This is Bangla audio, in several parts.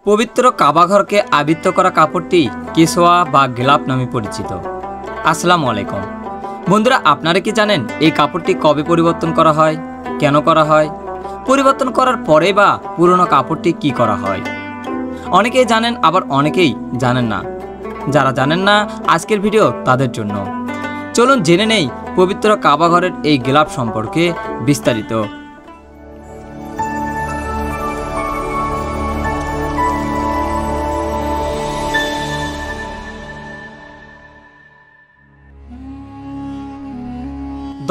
পবিত্র কাবাঘরকে আবৃত করা কাপড়টি কিসওয়া বা গিলাফ নামে পরিচিত। আসসালামু আলাইকুম বন্ধুরা, আপনারা কি জানেন এই কাপড়টি কবে পরিবর্তন করা হয়, কেন করা হয়, পরিবর্তন করার পরে বা পুরনো কাপড়টি কি করা হয়? অনেকেই জানেন, আবার অনেকেই জানেন না। যারা জানেন না, আজকের ভিডিও তাদের জন্য। চলুন জেনে নেই পবিত্র কাবাঘরের এই গিলাফ সম্পর্কে বিস্তারিত।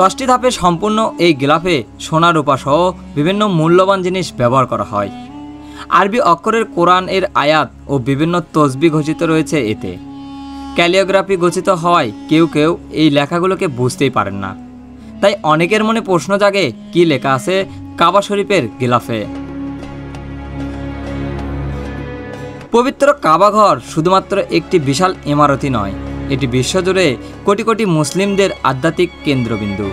দশটি ধাপে সম্পূর্ণ এই গিলাফে সোনা রূপা সহ বিভিন্ন মূল্যবান জিনিস ব্যবহার করা হয়। আরবি অক্ষরের কোরআন এর আয়াত ও বিভিন্ন তসবি ঘোষিত রয়েছে এতে। ক্যালিওগ্রাফি গঠিত হওয়ায় কেউ কেউ এই লেখাগুলোকে বুঝতেই পারেন না। তাই অনেকের মনে প্রশ্ন জাগে, কি লেখা আছে কাবা শরীফের গিলাফে। পবিত্র কাবাঘর শুধুমাত্র একটি বিশাল ইমারতই নয়, এটি বিশ্বজুড়ে কোটি কোটি মুসলিমদের আধ্যাত্মিক কেন্দ্রবিন্দু।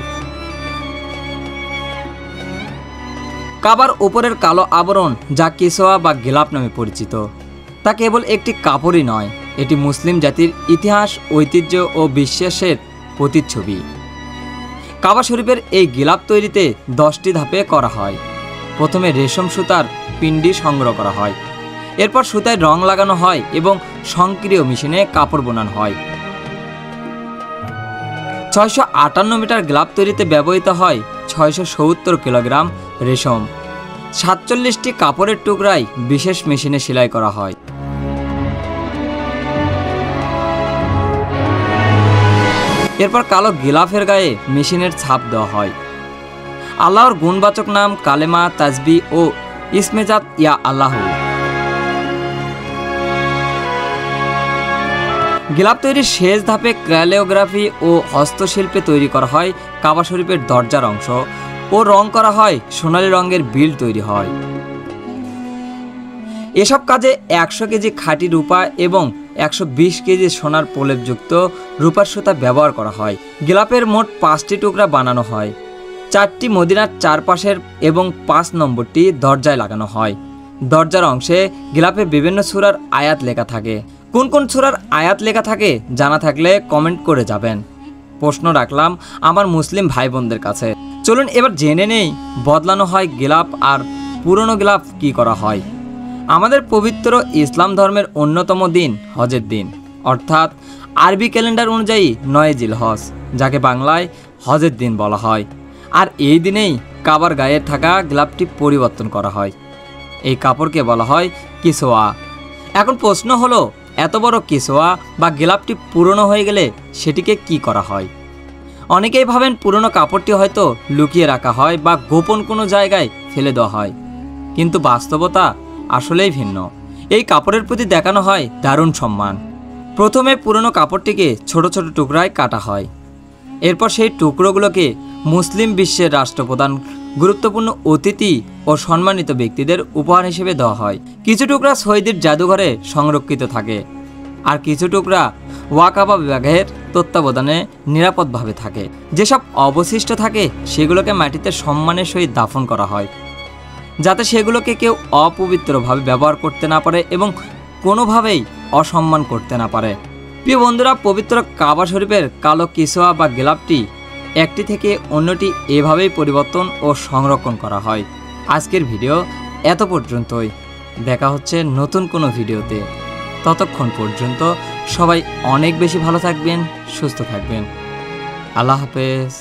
কাবার উপরের কালো আবরণ, যা কিসওয়া বা গিলাফ নামে পরিচিত, তা কেবল একটি কাপড়ই নয়, এটি মুসলিম জাতির ইতিহাস, ঐতিহ্য ও বিশ্বাসের প্রতিচ্ছবি। কাবা শরীফের এই গিলাফ তৈরিতে 10টি ধাপে করা হয়। প্রথমে রেশম সুতার পিণ্ডি সংগ্রহ করা হয়, এরপর সুতায় রং লাগানো হয় এবং সক্রিয় মেশিনে কাপড় বোনানো হয়। 658 মিটার গিলাফ তৈরিতে ব্যবহৃত হয় 670 কিলোগ্রাম রেশম। 47টি কাপড়ের টুকরায় বিশেষ মেশিনে সেলাই করা হয়। এরপর কালো গিলাফের গায়ে মেশিনের ছাপ দেওয়া হয়। আল্লাহর গুণবাচক নাম, কালেমা, তাসবিহ ও ইসমেজাত ইয়া আল্লাহ। গিলাফ তৈরির শেষ ধাপে ক্যালিওগ্রাফি ও হস্তশিল্পে তৈরি করা হয় কাবা শরীফের দরজার অংশ ও রং করা হয় সোনালী রঙের বিল তৈরি হয়। এসব কাজে 100 কেজি খাঁটি রূপা এবং 120 কেজি সোনার প্রলেপযুক্ত রূপার সুতা ব্যবহার করা হয়। গিলাফের মোট 5টি টুকরা বানানো হয়, 4টি মদিনার চারপাশের এবং 5 নম্বরটি দরজায় লাগানো হয়। দরজার অংশে গিলাফে বিভিন্ন সূরার আয়াত লেখা থাকে। কোন কোন সূরার আয়াত লেখা থাকে জানা থাকলে কমেন্ট করে যাবেন। প্রশ্ন রাখলাম আমার মুসলিম ভাই বোনদের কাছে। চলুন এবার জেনে নেই বদলানো হয় গিলাফ আর পুরনো গিলাফ কি করা হয়। আমাদের পবিত্র ইসলাম ধর্মের অন্যতম দিন হজের দিন, অর্থাৎ আরবি ক্যালেন্ডার অনুযায়ী 9 জিলহজ, যাকে বাংলায় হজের দিন বলা হয়। আর এই দিনেই কাবার গায়ে থাকা গিলাফটি পরিবর্তন করা হয়। এই কাপড়কে বলা হয় কিসওয়া। এখন প্রশ্ন হলো, এত বড় কিসওয়া বা গিলাফটি পুরনো হয়ে গেলে সেটিকে কি করা হয়? অনেকেই ভাবেন পুরনো কাপড়টি হয়তো লুকিয়ে রাখা হয় বা গোপন কোনো জায়গায় ফেলে দেওয়া হয়, কিন্তু বাস্তবতা আসলেই ভিন্ন। এই কাপড়ের প্রতি দেখানো হয় দারুণ সম্মান। প্রথমে পুরনো কাপড়টিকে ছোট ছোট টুকরায় কাটা হয়। এরপর সেই টুকরোগুলোকে মুসলিম বিশ্বের রাষ্ট্রপ্রধান, গুরুত্বপূর্ণ অতিথি ও সম্মানিত ব্যক্তিদের উপহার হিসেবে দেওয়া হয়। কিছু টুকরা শহীদের জাদুঘরে সংরক্ষিত থাকে, আর কিছু টুকরা ওয়াকাবা বিভাগের তত্ত্বাবধানে নিরাপদভাবে থাকে। যেসব অবশিষ্ট থাকে সেগুলোকে মাটিতে সম্মানের সহিত দাফন করা হয়, যাতে সেগুলোকে কেউ অপবিত্রভাবে ব্যবহার করতে না পারে এবং কোনোভাবেই অসম্মান করতে না পারে। প্রিয় বন্ধুরা, পবিত্র কাবা শরীফের কালো কিসওয়া বা গিলাফটি একটি থেকে অন্যটি এভাবেই পরিবর্তন ও সংরক্ষণ করা হয়। আজকের ভিডিও এত পর্যন্তই। দেখা হচ্ছে নতুন কোনো ভিডিওতে। ততক্ষণ পর্যন্ত সবাই অনেক বেশি ভালো থাকবেন, সুস্থ থাকবেন। আল্লাহ হাফেজ।